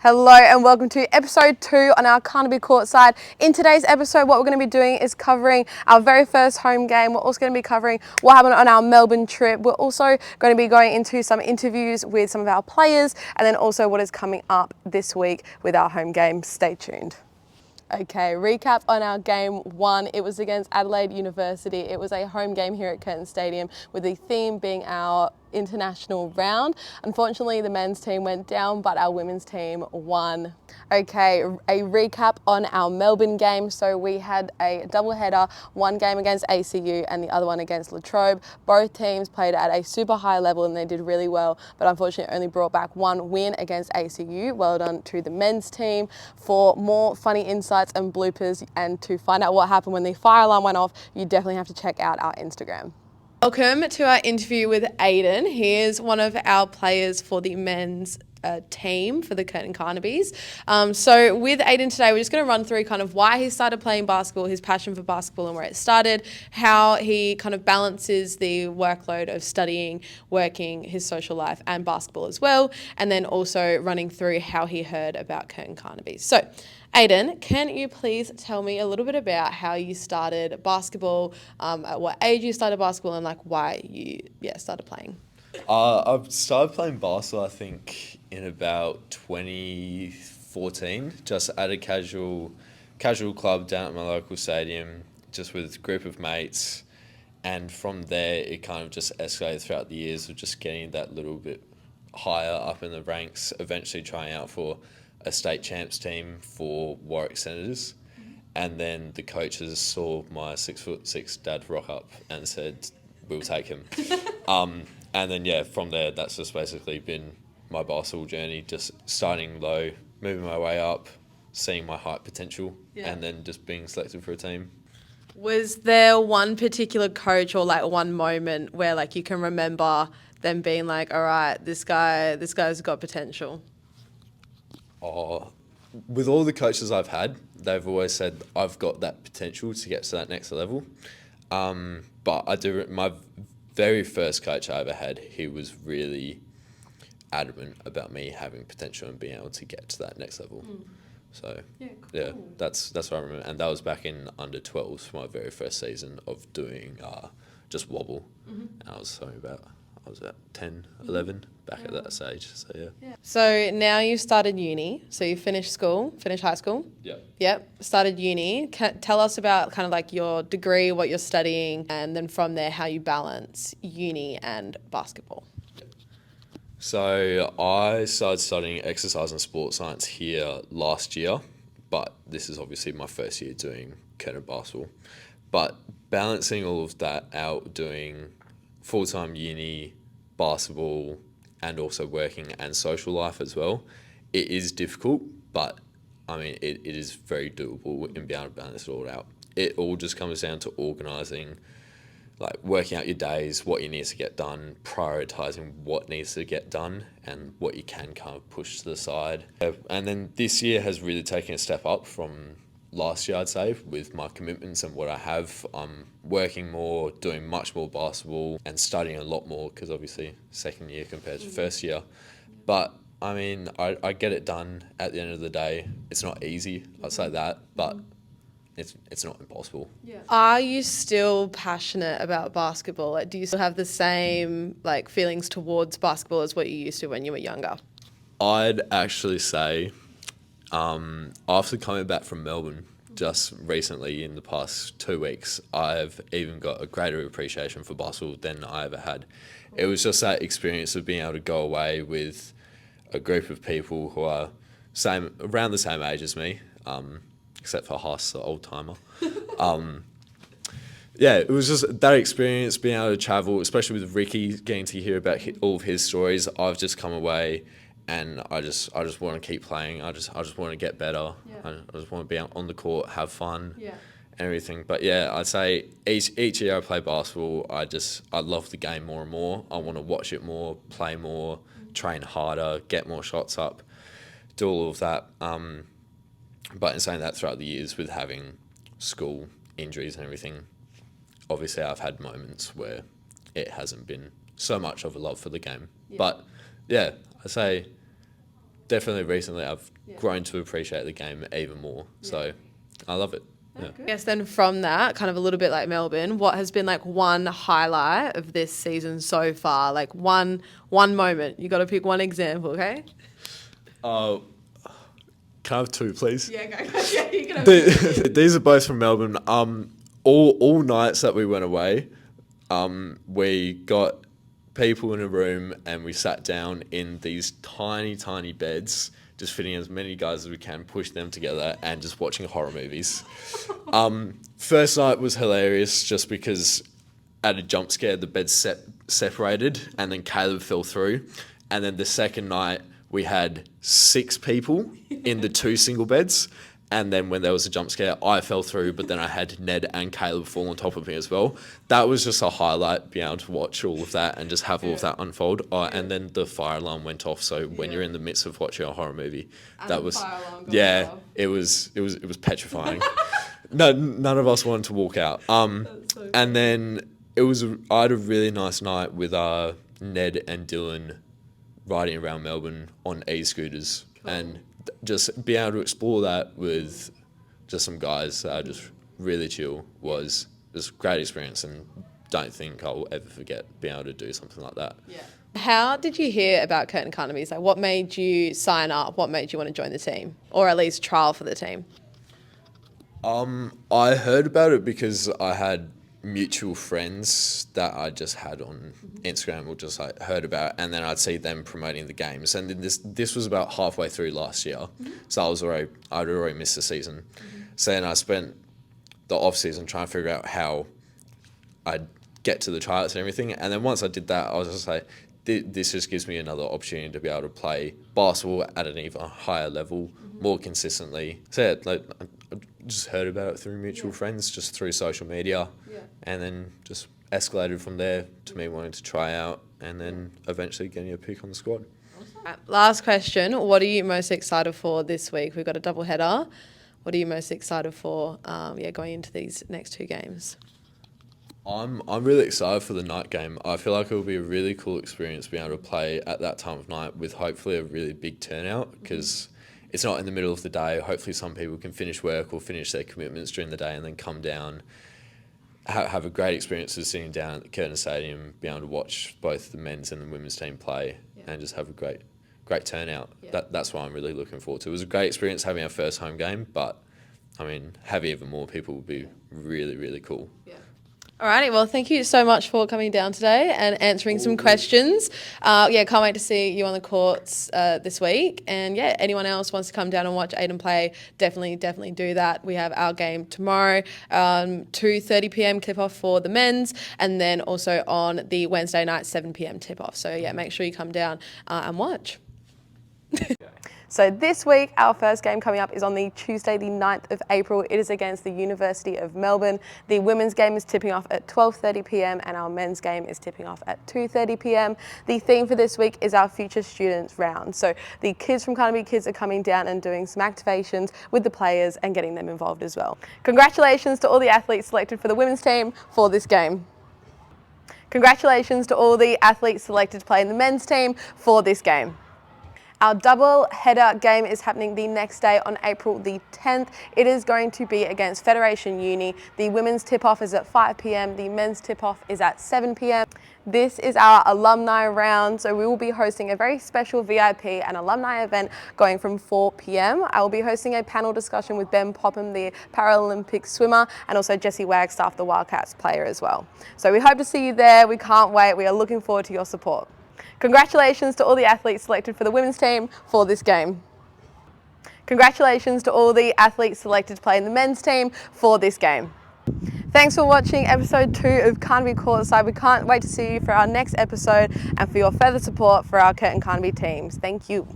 Hello and welcome to episode 2 on our Carnaby Courtside. In today's episode, what we're going to be doing is covering our very first home game. We're also going to be covering what happened on our Melbourne trip. We're also going to be going into some interviews with some of our players and then also what is coming up this week with our home game. Stay tuned. Okay, recap on our game 1. It was against Adelaide University. It was a home game here at Curtin Stadium with the theme being our international round. Unfortunately, the men's team went down, but our women's team won. Okay, a recap on our Melbourne game. So we had a double header, one game against ACU and the other one against Latrobe. Both teams played at a super high level and they did really well, but unfortunately only brought back one win against ACU. Well done to the men's team. For more funny insights and bloopers and to find out what happened when the fire alarm went off, you definitely have to check out our Instagram. Welcome to our interview with Aidan. He is one of our players for the men's team for the Curtin Carnabys. So with Aidan today, we're just going to run through kind of why he started playing basketball, his passion for basketball and where it started, how he kind of balances the workload of studying, working, his social life and basketball as well, and then also running through how he heard about Curtin Carnabys. So Aidan, can you please tell me a little bit about how you started basketball, at what age you started basketball and like why you started playing? I started playing basketball, I think, in about 2014, just at a casual club down at my local stadium, just with a group of mates. And from there, it kind of just escalated throughout the years of just getting that little bit higher up in the ranks, eventually trying out for a state champs team for Warwick Senators. And then the coaches saw my 6'6" dad rock up and said, "We'll take him." And then, from there, that's just basically been my basketball journey, just starting low, moving my way up, seeing my height potential, and then just being selected for a team. Was there one particular coach or like one moment where like you can remember them being like, all right, this guy's got potential? With all the coaches I've had, they've always said I've got that potential to get to that next level. But my very first coach I ever had, he was really adamant about me having potential and being able to get to that next level. So that's what I remember. And that was back in under 12s for my very first season of doing just wobble. And I was about 10, 11 back at that stage. So So now you've started uni. So you finished high school. Yep. Started uni. Tell us about kind of like your degree, what you're studying, and then from there how you balance uni and basketball. So I started studying exercise and sports science here last year, but this is obviously my first year doing Curtin basketball. But balancing all of that out, doing full-time uni, basketball, and also working and social life as well, it is difficult, but I mean, it is very doable in being able to balance it all out. It all just comes down to organising, like working out your days, what you need to get done, prioritising what needs to get done and what you can kind of push to the side. And then this year has really taken a step up from last year, I'd say, with my commitments and what I have. I'm working more, doing much more basketball and studying a lot more because obviously second year compared to first year. But I mean, I get it done at the end of the day. It's not easy, I'd say that, but it's not impossible. Are you still passionate about basketball? Like, do you still have the same like feelings towards basketball as what you used to when you were younger? I'd actually say after coming back from Melbourne just recently in the past 2 weeks, I've even got a greater appreciation for basketball than I ever had. It was just that experience of being able to go away with a group of people who are around the same age as me, except for Haas, the old timer. It was just that experience, being able to travel, especially with Ricky, getting to hear about all of his stories. I've just come away and I just want to keep playing. I just want to get better. I just want to be out on the court, have fun, and everything. But I'd say each year I play basketball, I love the game more and more. I want to watch it more, play more, train harder, get more shots up, do all of that. But in saying that, throughout the years with having school injuries and everything, obviously I've had moments where it hasn't been so much of a love for the game. But I say definitely recently I've grown to appreciate the game even more. So I love it. Yeah. I guess then from that, kind of a little bit like Melbourne, what has been like one highlight of this season so far? Like one moment. You got to pick one example, okay? Can I have two, please? Yeah, go. Yeah, you can have These are both from Melbourne. All nights that we went away, we got people in a room and we sat down in these tiny, tiny beds, just fitting as many guys as we can, push them together and just watching horror movies. First night was hilarious just because at a jump scare, the beds separated and then Caleb fell through. And then the second night, we had 6 people in the 2 single beds. And then when there was a jump scare, I fell through, but then I had Ned and Caleb fall on top of me as well. That was just a highlight, being able to watch all of that and just have all of that unfold. And then the fire alarm went off. So when you're in the midst of watching a horror movie, that was, it was petrifying. No, none of us wanted to walk out. And then I had a really nice night with Ned and Dylan riding around Melbourne on e-scooters and just being able to explore that with just some guys that are just really chill was just a great experience, and don't think I'll ever forget being able to do something like that. Yeah. How did you hear about Curtin Carnaby? Like, what made you sign up? What made you want to join the team, or at least trial for the team? I heard about it because I had mutual friends that I just had on Instagram or just like heard about, and then I'd see them promoting the games. And then this was about halfway through last year, so I'd already missed the season. So then I spent the off season trying to figure out how I'd get to the tryouts and everything. And then once I did that, I was just like, this just gives me another opportunity to be able to play basketball at an even higher level, more consistently. So yeah, like, I just heard about it through mutual friends, just through social media, and then just escalated from there to me wanting to try out and then eventually getting a pick on the squad. Last question, what are you most excited for this week? We've got a double header. What are you most excited for going into these next 2 games? I'm really excited for the night game. I feel like it will be a really cool experience being able to play at that time of night with hopefully a really big turnout, because it's not in the middle of the day. Hopefully some people can finish work or finish their commitments during the day and then come down, have a great experience of sitting down at the Curtin Stadium, be able to watch both the men's and the women's team play and just have a great turnout. That's what I'm really looking forward to. It was a great experience having our first home game, but I mean, having even more people would be really, really cool. Alrighty, well, thank you so much for coming down today and answering some questions. Can't wait to see you on the courts this week. And anyone else wants to come down and watch Aidan play, definitely do that. We have our game tomorrow, 2:30 p.m. tip-off for the men's, and then also on the Wednesday night, 7 p.m. tip-off. So make sure you come down and watch. So this week, our first game coming up is on the Tuesday, the 9th of April. It is against the University of Melbourne. The women's game is tipping off at 12:30 p.m. and our men's game is tipping off at 2:30 p.m. The theme for this week is our Future Students round. So the kids from Carnaby Kids are coming down and doing some activations with the players and getting them involved as well. Congratulations to all the athletes selected for the women's team for this game. Congratulations to all the athletes selected to play in the men's team for this game. Our double header game is happening the next day on April the 10th. It is going to be against Federation Uni. The women's tip-off is at 5 p.m. The men's tip-off is at 7 p.m. This is our alumni round, so we will be hosting a very special VIP and alumni event going from 4 p.m. I will be hosting a panel discussion with Ben Popham, the Paralympic swimmer, and also Jessie Wagstaff, the Wildcats player as well. So we hope to see you there. We can't wait. We are looking forward to your support. Congratulations to all the athletes selected for the women's team for this game. Congratulations to all the athletes selected to play in the men's team for this game. Thanks for watching episode 2 of Carnaby Courtside. We can't wait to see you for our next episode and for your further support for our Curtin Carnaby teams. Thank you.